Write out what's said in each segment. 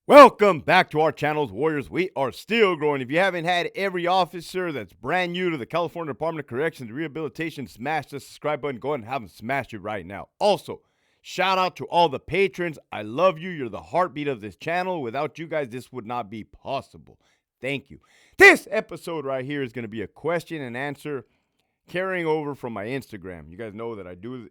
Welcome back to our channels, Warriors. We are still growing. If you haven't had every officer that's brand new to the California Department of Corrections and Rehabilitation smash the subscribe button, go ahead and have them smash it right now. Also, shout out to all the patrons. I love you. You're the heartbeat of this channel. Without you guys, this would not be possible. Thank you. This episode right here is going to be a question and answer carrying over from my Instagram. You guys know that I do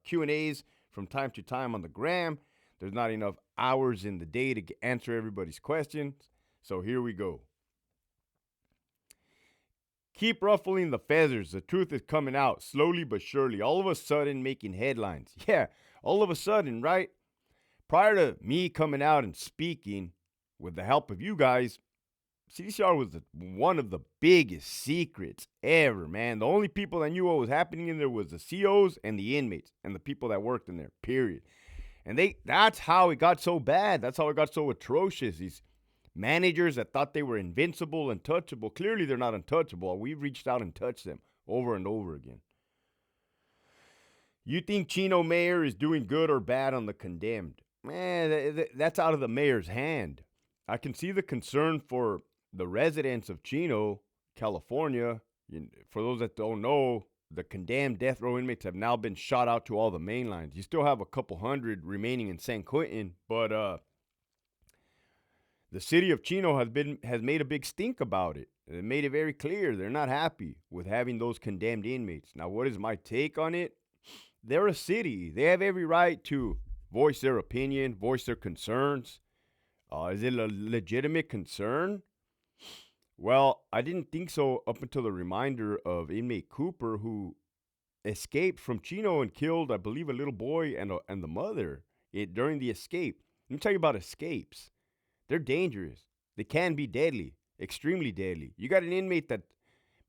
Q&As from time to time on the gram. There's not enough hours in the day to answer everybody's questions. So here we go. Keep ruffling the feathers. The truth is coming out slowly but surely. All of a sudden making headlines. Yeah, all of a sudden, right? Prior to me coming out and speaking with the help of you guys, CDCR was one of the biggest secrets ever, man. The only people that knew what was happening in there was the COs and the inmates and the people that worked in there, period. And that's how it got so bad. That's how it got so atrocious. These managers that thought they were invincible, untouchable. Clearly, they're not untouchable. We've reached out and touched them over and over again. You think Chino Mayor is doing good or bad on the condemned? Man, that's out of the mayor's hand. I can see the concern for the residents of Chino, California. For those that don't know, the condemned death row inmates have now been shot out to all the main lines. You still have a couple hundred remaining in San Quentin, but the city of Chino has made a big stink about it. It made it very clear they're not happy with having those condemned inmates. Now, what is my take on it? They're a city. They have every right to voice their opinion, voice their concerns. Is it a legitimate concern? Well, I didn't think so up until the reminder of inmate Cooper, who escaped from Chino and killed, I believe, a little boy and the mother during the escape. Let me tell you about escapes. They're dangerous. They can be deadly, extremely deadly. You got an inmate that's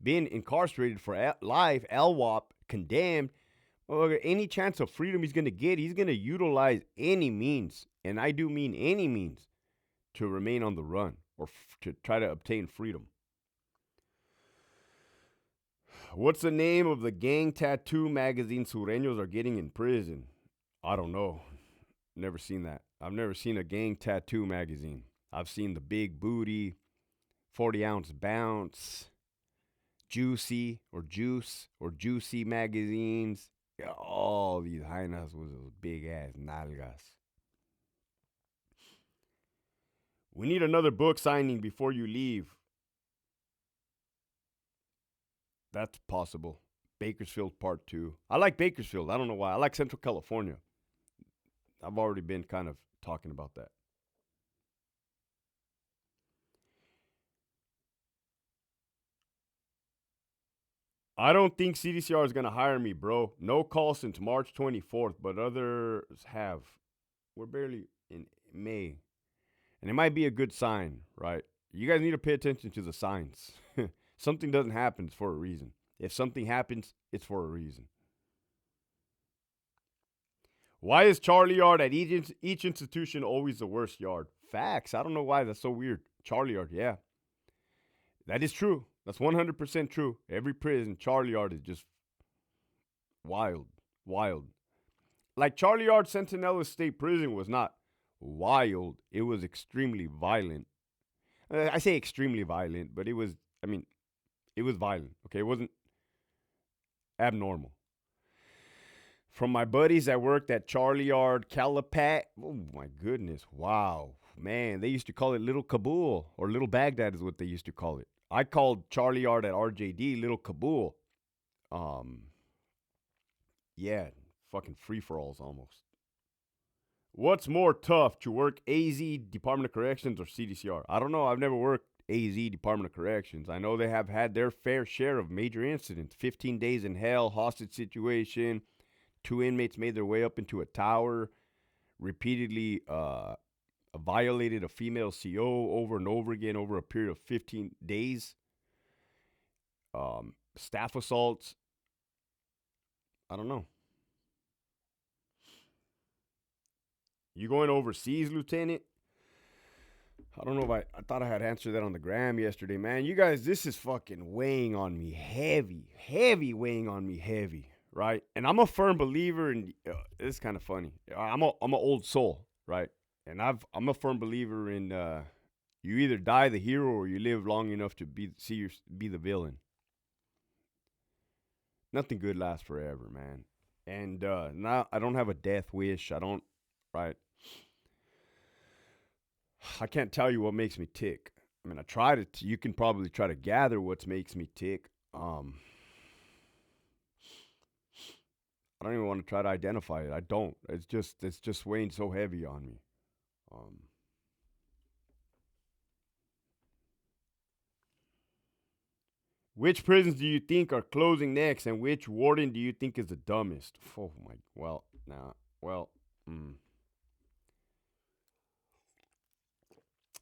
been incarcerated for life, LWOP, condemned. Well, any chance of freedom he's going to get, he's going to utilize any means, and I do mean any means, to remain on the run or to try to obtain freedom. What's the name of the gang tattoo magazine Sureños are getting in prison? I don't know. Never seen that. I've never seen a gang tattoo magazine. I've seen the Big Booty, 40-ounce Bounce, Juicy or Juice or Juicy magazines. All these hyenas with those big-ass nalgas. We need another book signing before you leave. That's possible. Bakersfield Part 2. I like Bakersfield. I don't know why. I like Central California. I've already been kind of talking about that. I don't think CDCR is going to hire me, bro. No call since March 24th, but others have. We're barely in May. And it might be a good sign, right? You guys need to pay attention to the signs. Something doesn't happen, it's for a reason. If something happens, it's for a reason. Why is Charlie Yard at each institution always the worst yard? Facts. I don't know why that's so weird. Charlie Yard, yeah. That is true. That's 100% true. Every prison, Charlie Yard is just wild. Wild. Like Charlie Yard Centinela State Prison was not wild. It was extremely violent. I say extremely violent, but it was violent, okay? It wasn't abnormal. From my buddies that worked at Charlie Yard, Calipat, oh my goodness, wow. Man, they used to call it Little Kabul, or Little Baghdad is what they used to call it. I called Charlie Yard at RJD Little Kabul. Yeah, fucking free-for-alls almost. What's more tough, to work AZ, Department of Corrections, or CDCR? I don't know. I've never worked AZ, Department of Corrections. I know they have had their fair share of major incidents. 15 days in hell, hostage situation. 2 inmates made their way up into a tower. Repeatedly violated a female CO over and over again over a period of 15 days. Staff assaults. I don't know. You going overseas, Lieutenant? I don't know if I thought I had answered that on the gram yesterday, man. You guys, this is fucking weighing on me heavy weighing on me heavy, right? And I'm a firm believer in, it's kind of funny. I'm an old soul, right? And I'm a firm believer in you either die the hero or you live long enough to be the villain. Nothing good lasts forever, man. And now I don't have a death wish. I don't. Right. I can't tell you what makes me tick. I mean, I try to. You can probably try to gather what makes me tick. I don't even want to try to identify it. I don't. It's just weighing so heavy on me. Um, which prisons do you think are closing next, and which warden do you think is the dumbest? Oh my. Well, nah. Well, mm,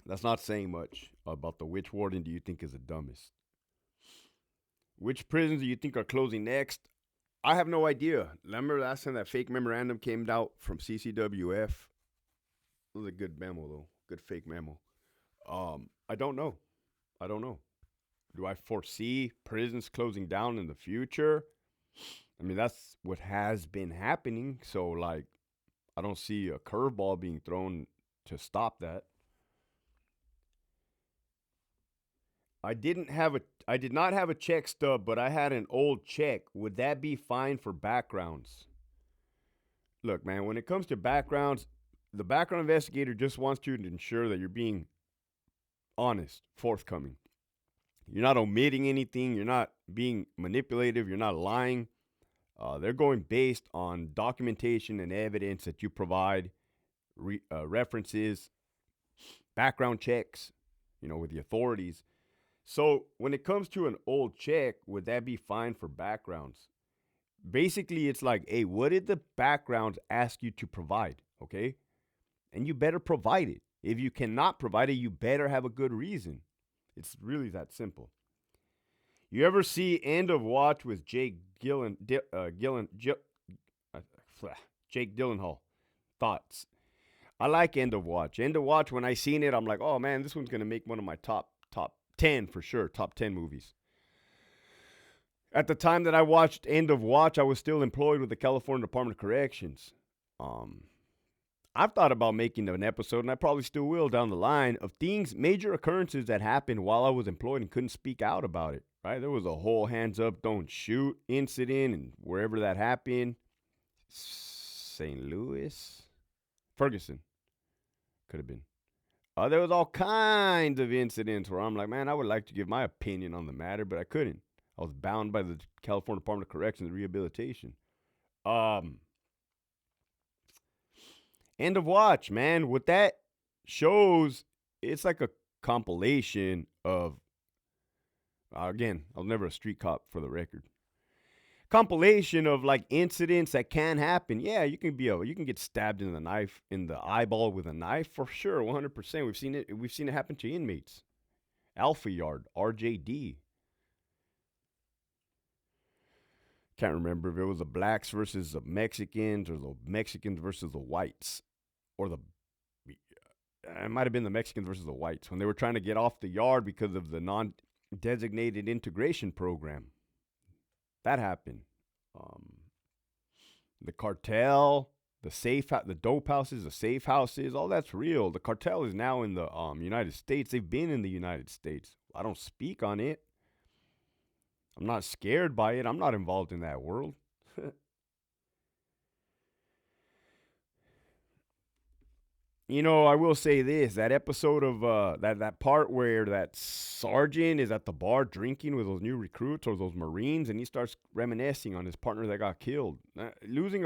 that's not saying much about the which warden do you think is the dumbest. Which prisons do you think are closing next? I have no idea. Remember last time that fake memorandum came out from CCWF? It was a good memo though. Good fake memo. I don't know. I don't know. Do I foresee prisons closing down in the future? I mean, that's what has been happening. So, like, I don't see a curveball being thrown to stop that. I did not have a check stub, but I had an old check. Would that be fine for backgrounds? Look, man, when it comes to backgrounds, the background investigator just wants you to ensure that you're being honest, forthcoming. You're not omitting anything. You're not being manipulative. You're not lying. They're going based on documentation and evidence that you provide, references, background checks, with the authorities. So when it comes to an old check, would that be fine for backgrounds? Basically, it's like, hey, what did the backgrounds ask you to provide? Okay. And you better provide it. If you cannot provide it, you better have a good reason. It's really that simple. You ever see End of Watch with uh, Jake Gyllenhaal? Thoughts? I like End of Watch. End of Watch. When I seen it, I'm like, oh man, this one's gonna make one of my top 10 for sure. Top 10 movies. At the time that I watched End of Watch, I was still employed with the California Department of Corrections. Um, I've thought about making an episode, and I probably still will down the line, of things, major occurrences that happened while I was employed and couldn't speak out about it. Right? There was a whole hands up, don't shoot incident, and wherever that happened, St. Louis, Ferguson, could have been. There was all kinds of incidents where I'm like, man, I would like to give my opinion on the matter, but I couldn't. I was bound by the California Department of Corrections and Rehabilitation. Um, End of Watch, man. What that shows, it's like a compilation of, again, I was never a street cop for the record. Compilation of like incidents that can happen. Yeah, you can get stabbed in the eyeball with a knife for sure, 100%. We've seen it happen to inmates. Alpha Yard, RJD. Can't remember if it was the blacks versus the Mexicans or the Mexicans versus the whites, or the it might have been the Mexicans versus the whites when they were trying to get off the yard because of the non-designated integration program. That happened. Um, the cartel, the dope houses, the safe houses, all that's real. The cartel is now in the United States. They've been in the United States. I don't speak on it. I'm not scared by it. I'm not involved in that world. I will say this: that episode of that part where that sergeant is at the bar drinking with those new recruits or those Marines, and he starts reminiscing on his partner that got killed. Losing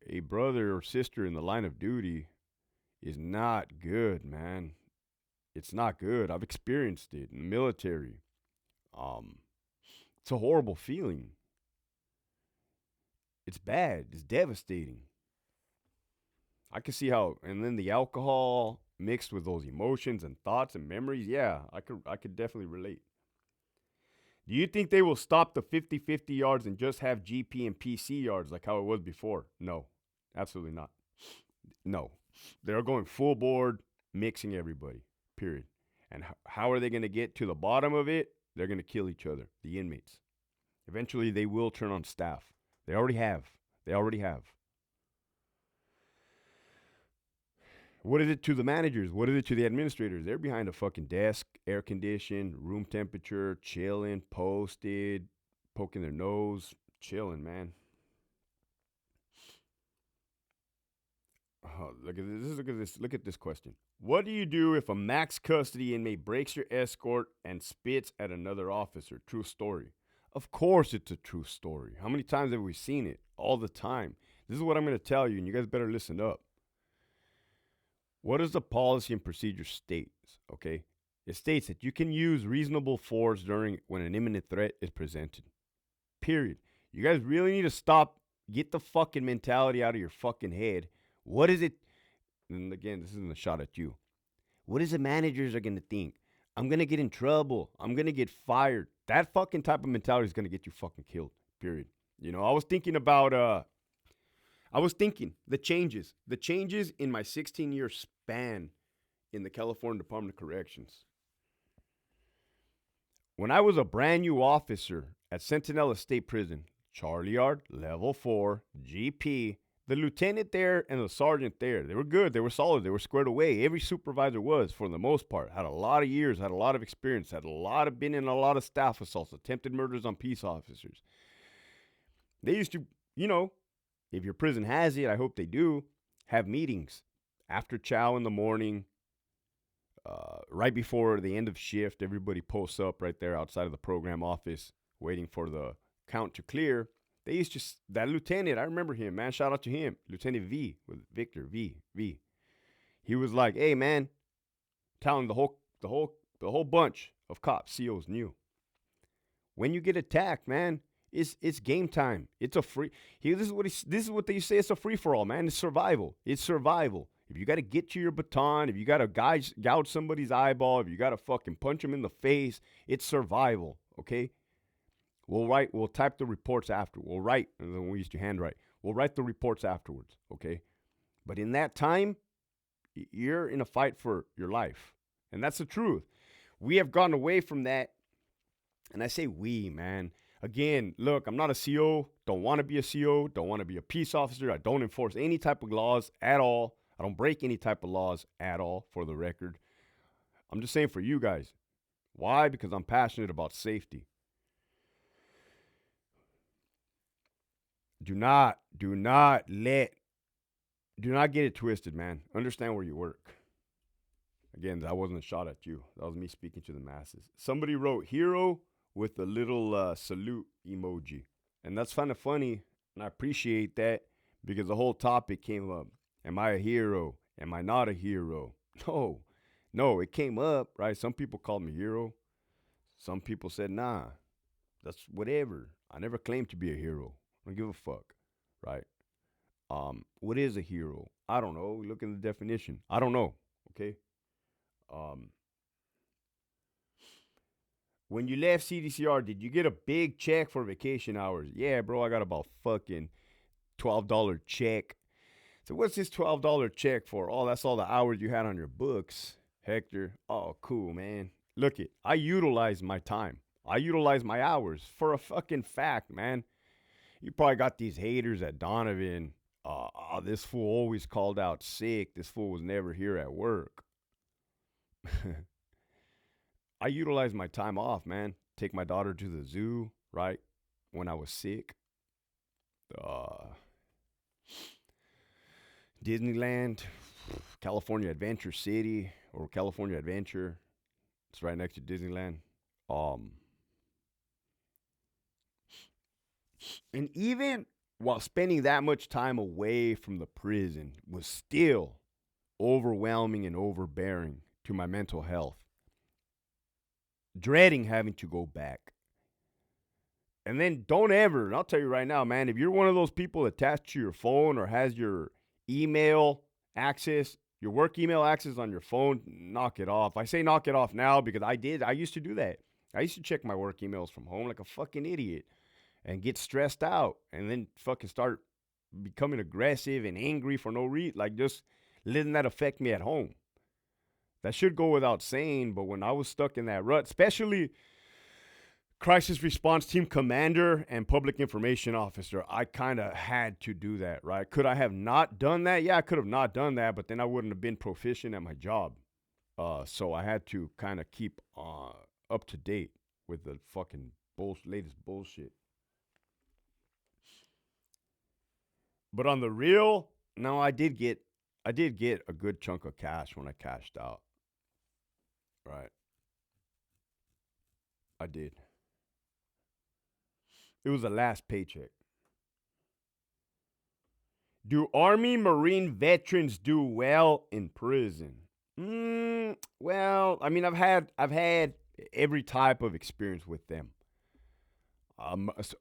a brother or sister in the line of duty is not good, man. It's not good. I've experienced it in the military. Um, it's a horrible feeling. It's bad. It's devastating. I can see how, and then the alcohol mixed with those emotions and thoughts and memories. Yeah, I could definitely relate. Do you think they will stop the 50-50 yards and just have GP and PC yards like how it was before? No, absolutely not. No, they're going full board, mixing everybody, period. And how are they going to get to the bottom of it? They're going to kill each other, the inmates. Eventually, they will turn on staff. They already have. They already have. What is it to the managers? What is it to the administrators? They're behind a fucking desk, air conditioned, room temperature, chilling, posted, poking their nose, chilling, man. Oh, look at this. Look at this. Look at this question. What do you do if a max custody inmate breaks your escort and spits at another officer? True story. Of course, it's a true story. How many times have we seen it? All the time. This is what I'm going to tell you, and you guys better listen up. What does the policy and procedure state? Okay, it states that you can use reasonable force during when an imminent threat is presented. Period. You guys really need to stop. Get the fucking mentality out of your fucking head. What is it? And again, this isn't a shot at you. What is the managers are going to think? I'm going to get in trouble. I'm going to get fired. That fucking type of mentality is going to get you fucking killed. Period. You know, I was thinking the changes in my 16-year span in the California Department of Corrections. When I was a brand new officer at Centinela State Prison, Charlie Yard, Level 4, GP, the lieutenant there and the sergeant there, they were good. They were solid. They were squared away. Every supervisor was, for the most part, had a lot of years, had a lot of experience, been in a lot of staff assaults, attempted murders on peace officers. They used to, you know, if your prison has it, I hope they do, have meetings after chow in the morning, right before the end of shift. Everybody posts up right there outside of the program office waiting for the count to clear. They used to, that lieutenant, I remember him, man, shout out to him, Lieutenant V, with Victor, V. He was like, hey, man, telling the whole bunch of cops, COs knew. When you get attacked, man, it's game time. It's a free, this is what they say, it's a free-for-all, man. It's survival. It's survival. If you got to get to your baton, if you got to gouge somebody's eyeball, if you got to fucking punch them in the face, it's survival, okay? We'll type the reports after. We'll write, and we used to handwrite. We'll write the reports afterwards, okay? But in that time, you're in a fight for your life. And that's the truth. We have gone away from that. And I say we, man. Again, look, I'm not a CO. Don't want to be a CO. Don't want to be a peace officer. I don't enforce any type of laws at all. I don't break any type of laws at all, for the record. I'm just saying for you guys. Why? Because I'm passionate about safety. Do not get it twisted, man. Understand where you work. Again, that wasn't a shot at you. That was me speaking to the masses. Somebody wrote hero with a little salute emoji. And that's kind of funny, and I appreciate that because the whole topic came up. Am I a hero? Am I not a hero? No, it came up, right? Some people called me hero. Some people said, nah, that's whatever. I never claimed to be a hero. I don't give a fuck, right? What is a hero? I don't know. Look in the definition. I don't know, okay? When you left CDCR, did you get a big check for vacation hours? Yeah, bro, I got about fucking $12 check. So what's this $12 check for? Oh, that's all the hours you had on your books, Hector. Oh, cool, man. Look I utilize my time. I utilize my hours for a fucking fact, man. You probably got these haters at Donovan. This fool always called out sick. This fool was never here at work. I utilize my time off, man. Take my daughter to the zoo, right? When I was sick. Disneyland, California Adventure City, or California Adventure. It's right next to Disneyland. And even while spending that much time away from the prison was still overwhelming and overbearing to my mental health. Dreading having to go back. And then don't ever, and I'll tell you right now, man, if you're one of those people attached to your phone or has your email access, your work email access on your phone, knock it off. I say knock it off now because I used to do that. I used to check my work emails from home like a fucking idiot and get stressed out and then fucking start becoming aggressive and angry for no reason. Like just letting that affect me at home. That should go without saying, but when I was stuck in that rut, especially crisis response team commander and public information officer. I kind of had to do that, right? Could I have not done that? Yeah, I could have not done that, but then I wouldn't have been proficient at my job. So I had to kind of keep up to date with the fucking latest bullshit. But on the real, no, I did get a good chunk of cash when I cashed out. Right. I did. It was the last paycheck. Do Army Marine veterans do well in prison? Well, I mean, I've had every type of experience with them.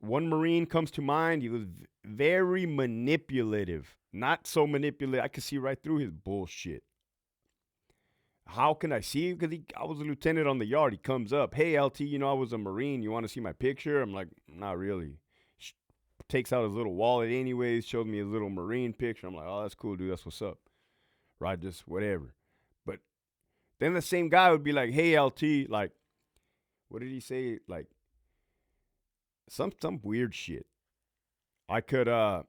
One Marine comes to mind. He was very manipulative. Not so manipulative. I could see right through his bullshit. How can I see? Because I was a lieutenant on the yard. He comes up, hey, LT, I was a Marine. You want to see my picture? I'm like, not really. Takes out his little wallet anyways, showed me his little Marine picture. I'm like, oh, that's cool, dude. That's what's up. Right? Just whatever. But then the same guy would be like, hey, LT, like, what did he say? Like, some weird shit. I can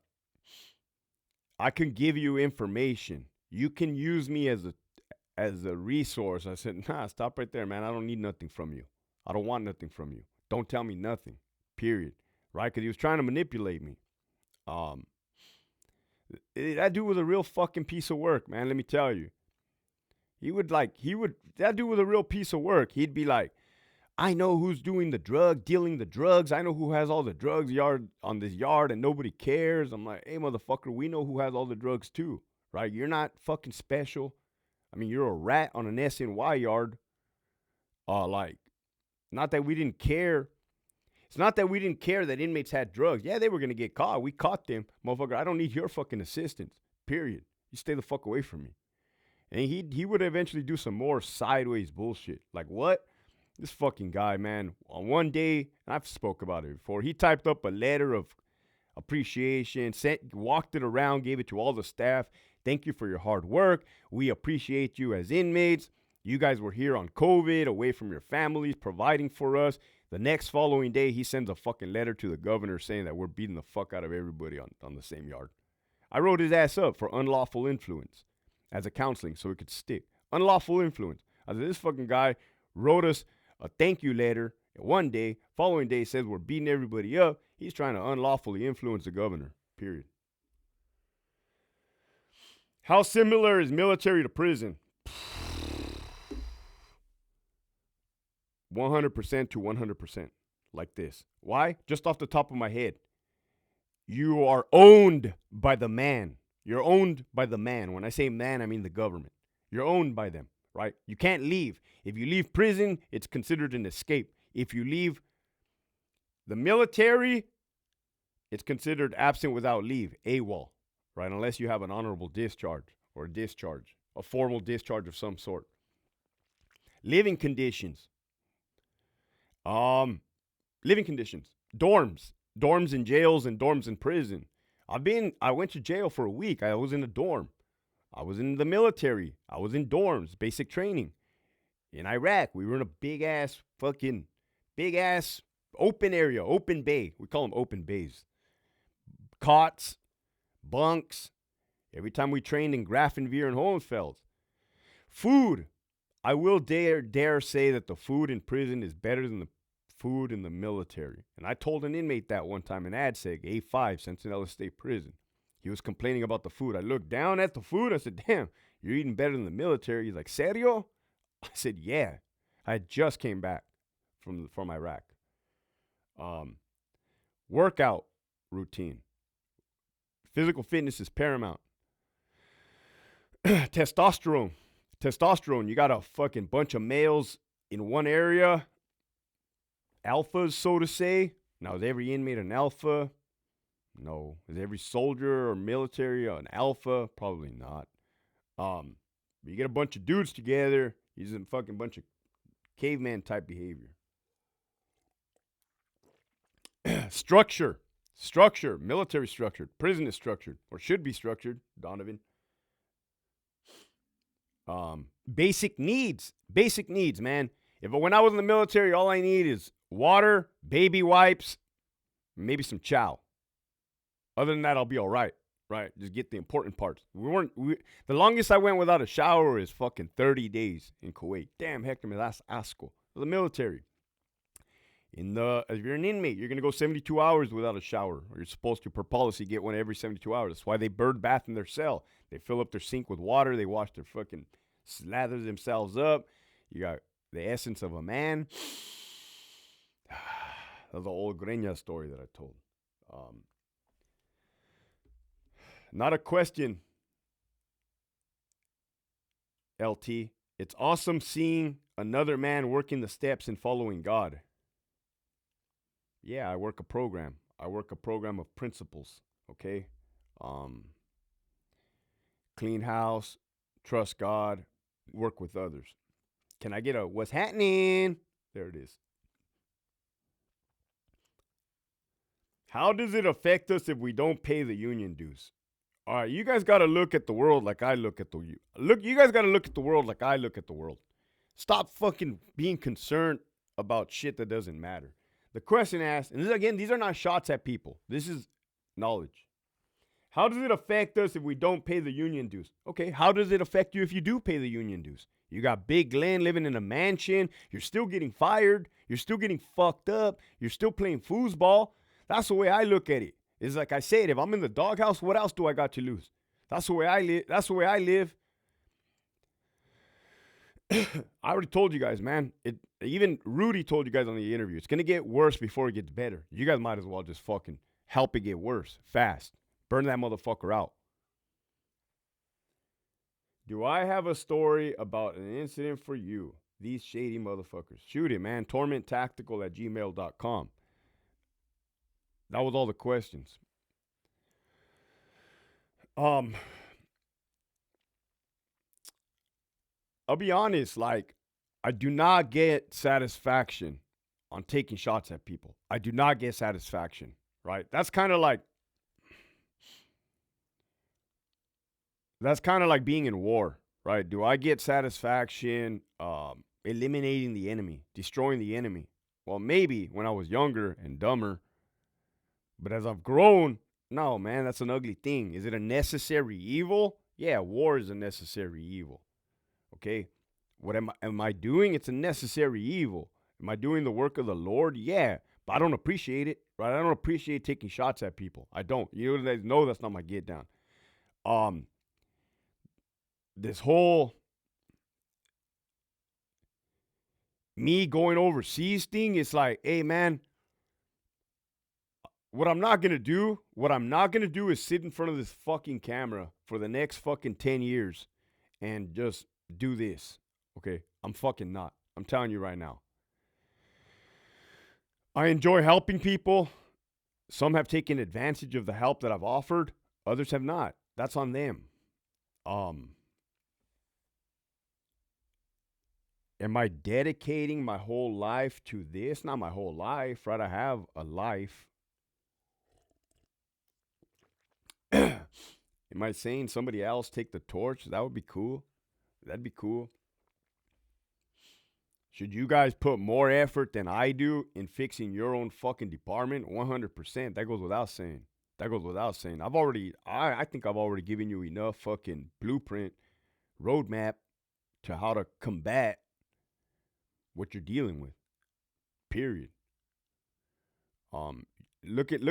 give you information. You can use me as a resource. I said, nah, stop right there, man. I don't need nothing from you. I don't want nothing from you. Don't tell me nothing. Period. Right? Because he was trying to manipulate me. That dude was a real fucking piece of work, man. Let me tell you. That dude was a real piece of work. He'd be like, I know who's dealing the drugs. I know who has all the drugs on this yard and nobody cares. I'm like, hey, motherfucker, we know who has all the drugs too, right? You're not fucking special. I mean, you're a rat on an SNY yard. Not that we didn't care. It's not that we didn't care that inmates had drugs. Yeah, they were going to get caught. We caught them. Motherfucker, I don't need your fucking assistance, period. You stay the fuck away from me. And he would eventually do some more sideways bullshit. Like, what? This fucking guy, man, on one day, and I've spoke about it before, he typed up a letter of appreciation, walked it around, gave it to all the staff. Thank you for your hard work. We appreciate you as inmates. You guys were here on COVID, away from your families, providing for us. The next following day, he sends a fucking letter to the governor saying that we're beating the fuck out of everybody on the same yard. I wrote his ass up for unlawful influence as a counseling so it could stick. Unlawful influence. I said, this fucking guy wrote us a thank you letter. And one day, following day, says we're beating everybody up. He's trying to unlawfully influence the governor, period. How similar is military to prison? 100% to 100%. Like this. Why? Just off the top of my head. You are owned by the man. You're owned by the man. When I say man, I mean the government. You're owned by them, right? You can't leave. If you leave prison, it's considered an escape. If you leave the military, it's considered absent without leave, AWOL, right? Unless you have an honorable discharge or a formal discharge of some sort. Living conditions. Living conditions. Dorms in jails and dorms in prison. I went to jail for a week. I was in a dorm. I was in the military. I was in dorms, basic training. In Iraq, we were in a big ass open area, open bay. We call them open bays. Cots, bunks. Every time we trained in Grafenwehr and Hohenfeld. Food. I will dare say that the food in prison is better than the food in the military. And I told an inmate that one time in ADSEG, A5, Centinela State Prison. He was complaining about the food. I looked down at the food. I said, damn, you're eating better than the military. He's like, serio? I said, yeah. I just came back from Iraq. Workout routine. Physical fitness is paramount. Testosterone. You got a fucking bunch of males in one area. Alphas, so to say. Now, is every inmate an alpha? No. Is every soldier or military an alpha? Probably not. You get a bunch of dudes together, using a fucking bunch of caveman type behavior. Structure. Military structured. Prison is structured, or should be structured, Donovan. Basic needs, man. When I was in the military, all I need is water, baby wipes, maybe some chow. Other than that, I'll be all right. Right? Just get the important parts. The longest I went without a shower is fucking 30 days in Kuwait. Damn, Hector, man, that's asco. The military. If you're an inmate, you're gonna go 72 hours without a shower, or you're supposed to, per policy, get one every 72 hours. That's why they bird bath in their cell. They fill up their sink with water. They wash their fucking, slather themselves up. You got the essence of a man. That's the old Greña story that I told. Not a question, LT. It's awesome seeing another man working the steps and following God. Yeah, I work a program. I work a program of principles, okay? Clean house, trust God, work with others. Can I get a what's happening? There it is. How does it affect us if we don't pay the union dues? All right, you guys got to look at the world like I look at you guys got to look at the world like I look at the world. Stop fucking being concerned about shit that doesn't matter. The question asked, and these are not shots at people. This is knowledge. How does it affect us if we don't pay the union dues? Okay, how does it affect you if you do pay the union dues? You got Big Glenn living in a mansion. You're still getting fired. You're still getting fucked up. You're still playing foosball. That's the way I look at it. It's like I said, if I'm in the doghouse, what else do I got to lose? That's the way I live. That's the way I live. I already told you guys, man. Even Rudy told you guys on the interview. It's going to get worse before it gets better. You guys might as well just fucking help it get worse fast. Burn that motherfucker out. Do I have a story about an incident for you? These shady motherfuckers. Shoot it, man. tormenttactical@gmail.com. That was all the questions. I'll be honest, like, I do not get satisfaction on taking shots at people. I do not get satisfaction, right? That's kind of like being in war, right? Do I get satisfaction eliminating the enemy, destroying the enemy? Well, maybe when I was younger and dumber. But as I've grown, no, man, that's an ugly thing. Is it a necessary evil? Yeah, war is a necessary evil. Okay? What am I doing? It's a necessary evil. Am I doing the work of the Lord? Yeah, but I don't appreciate it, right? I don't appreciate taking shots at people. I don't. You guys know that's not my get down. This whole me going overseas thing, it's like, hey, man, what I'm not going to do is sit in front of this fucking camera for the next fucking 10 years and just do this. Okay? I'm fucking not. I'm telling you right now. I enjoy helping people. Some have taken advantage of the help that I've offered. Others have not. That's on them. Am I dedicating my whole life to this? Not my whole life, right? I have a life. Am I saying somebody else take the torch? That would be cool. That'd be cool. Should you guys put more effort than I do in fixing your own fucking department? 100%. That goes without saying. I think I've already given you enough fucking blueprint, roadmap to how to combat what you're dealing with. Period. Look at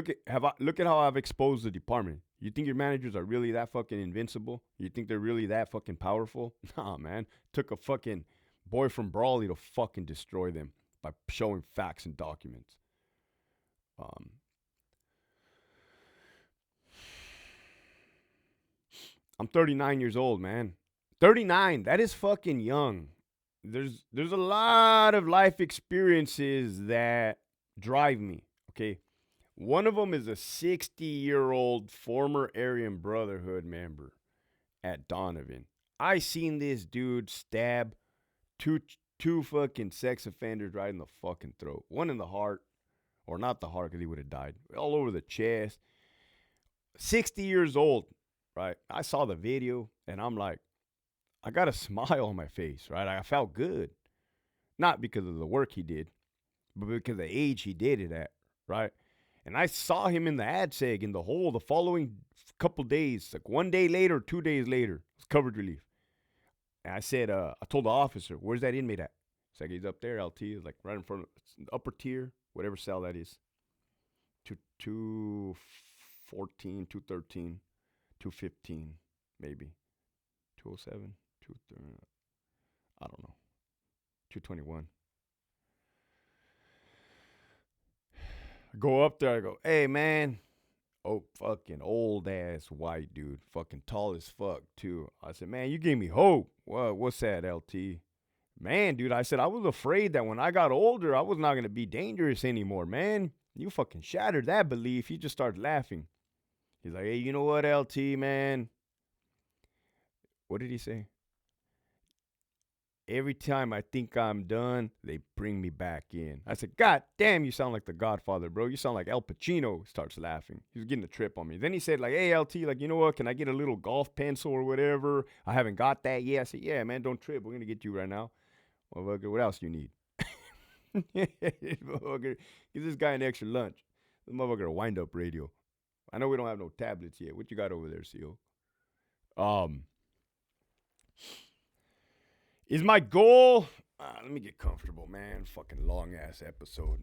how I've exposed the department. You think your managers are really that fucking invincible? You think they're really that fucking powerful? Nah, man. Took a fucking boy from Brawley to fucking destroy them by showing facts and documents. I'm 39 years old, man. 39. That is fucking young. There's a lot of life experiences that drive me. Okay. One of them is a 60-year-old former Aryan Brotherhood member at Donovan. I seen this dude stab two fucking sex offenders right in the fucking throat. One in the heart, or not the heart because he would have died. All over the chest. 60 years old, right? I saw the video and I'm like, I got a smile on my face, right? I felt good. Not because of the work he did, but because of the age he did it at, right? And I saw him in the ad seg in the hole the following couple days, like 1 day later, 2 days later. It's covered relief. And I said, I told the officer, where's that inmate at? It's like, he's up there, LT. It's like right in front of the upper tier, whatever cell that is. 214, 213, 215, maybe. 207, 230, I don't know. 221. I go up there, I go, hey, man. Oh, fucking old ass white dude. Fucking tall as fuck, too. I said, man, you gave me hope. What's that, LT? Man, dude, I said, I was afraid that when I got older, I was not going to be dangerous anymore, man. You fucking shattered that belief. He just started laughing. He's like, hey, you know what, LT, man? What did he say? Every time I think I'm done, they bring me back in. I said, God damn, you sound like the Godfather, bro. You sound like Al Pacino. Starts laughing. He was getting a trip on me. Then he said, like, hey, LT, like, you know what? Can I get a little golf pencil or whatever? I haven't got that yet. I said, yeah, man, don't trip. We're going to get you right now. Motherfucker, what else you need? Motherfucker, give this guy an extra lunch. This motherfucker a wind-up radio. I know we don't have no tablets yet. What you got over there, CO? Is my goal... let me get comfortable, man. Fucking long-ass episode.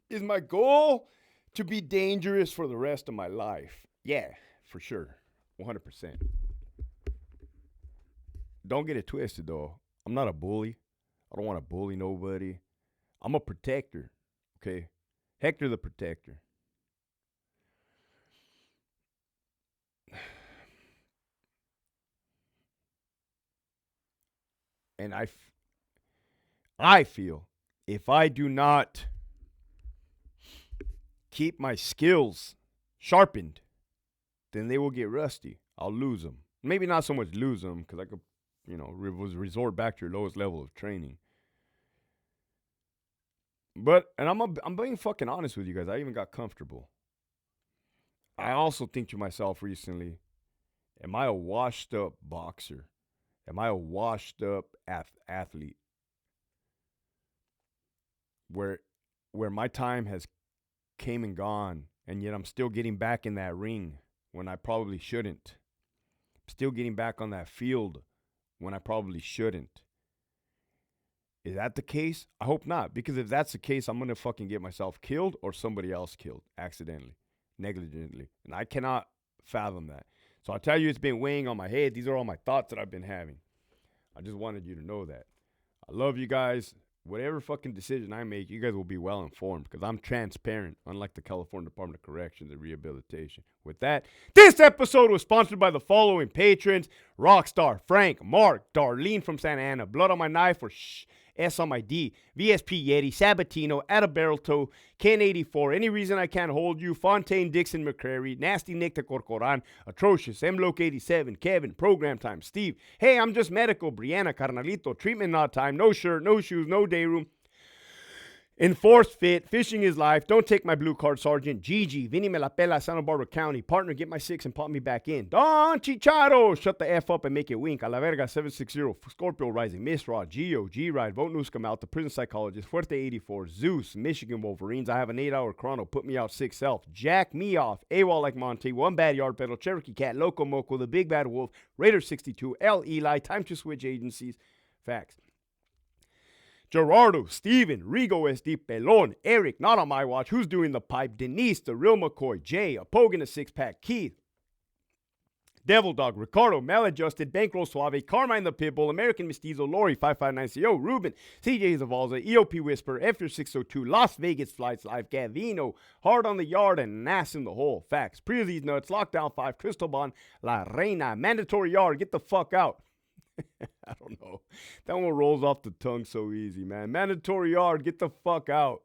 Is my goal to be dangerous for the rest of my life? Yeah, for sure. 100%. Don't get it twisted, though. I'm not a bully. I don't want to bully nobody. I'm a protector, okay? Hector the Protector. And I feel if I do not keep my skills sharpened, then they will get rusty. I'll lose them. Maybe not so much lose them because I could, resort back to your lowest level of training. But, and I'm being fucking honest with you guys. I even got comfortable. I also think to myself recently, am I a washed up boxer? Am I a washed up athlete? Where my time has came and gone, and yet I'm still getting back in that ring when I probably shouldn't. I'm still getting back on that field when I probably shouldn't. Is that the case? I hope not, because if that's the case, I'm going to fucking get myself killed or somebody else killed accidentally, negligently. And I cannot fathom that. So I'll tell you, it's been weighing on my head. These are all my thoughts that I've been having. I just wanted you to know that. I love you guys. Whatever fucking decision I make, you guys will be well informed because I'm transparent, unlike the California Department of Corrections and Rehabilitation. With that, this episode was sponsored by the following patrons: Rockstar, Frank, Mark, Darlene from Santa Ana, Blood on My Knife or S on My D, VSP Yeti, Sabatino, At a Barrel Toe, Ken84, Any Reason I Can't Hold You, Fontaine, Dixon, McCrary, Nasty Nick the Corcoran, Atrocious, MLoke87, Kevin, Program Time, Steve, Hey, I'm Just Medical, Brianna, Carnalito, Treatment Not Time, No Shirt, No Shoes, No Day Room, Enforced Fit, Fishing is Life, Don't Take My Blue Card, Sergeant, Gigi, Vinny Melapela, Santa Barbara County, Partner, Get My Six and Pop Me Back In, Don Chicharo, Shut the F Up and Make It Wink, A La Verga 760, Scorpio Rising, Miss Raw, Geo, G-Ride, Vote News Come Out, The Prison Psychologist, Fuerte 84, Zeus, Michigan Wolverines, I Have an 8-hour chrono, Put Me Out 6 Self, Jack Me Off, AWOL Like Monty, One Bad Yard Pedal, Cherokee Cat, Loco Moco, The Big Bad Wolf, Raider 62, L. Eli, Time to Switch Agencies, Facts. Gerardo, Steven, Rigo SD, Pelon, Eric, Not On My Watch, Who's Doing the Pipe, Denise, The Real McCoy, Jay, A Pogan, A Six-Pack, Keith, Devil Dog, Ricardo, Maladjusted, Bankroll Suave, Carmine the Pitbull, American Mestizo, Lori, 559CO, Ruben, CJ Zavalza, EOP Whisper, F602, Las Vegas Flights Live, Gavino, Hard on the Yard, and Nass in the Hole. Facts. Pre these nuts, Lockdown 5, Cristoban, La Reina, Mandatory Yard, Get the fuck out. I don't know. That one rolls off the tongue so easy, man. Mandatory Yard, get the fuck out.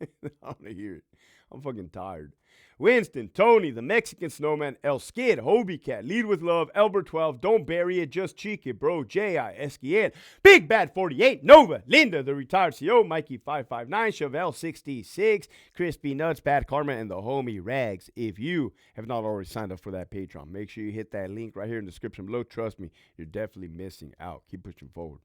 I want to hear it. I'm fucking tired. Winston, Tony, the Mexican Snowman, El Skid, Hobie Cat, Lead with Love, Elbert 12, Don't Bury It, Just Cheek It, Bro, J.I., Esquiel, Big Bad 48, Nova, Linda, the Retired CO, Mikey 559, Chevelle 66, Crispy Nuts, Bad Karma, and the homie Rags. If you have not already signed up for that Patreon, make sure you hit that link right here in the description below. Trust me, you're definitely missing out. Keep pushing forward.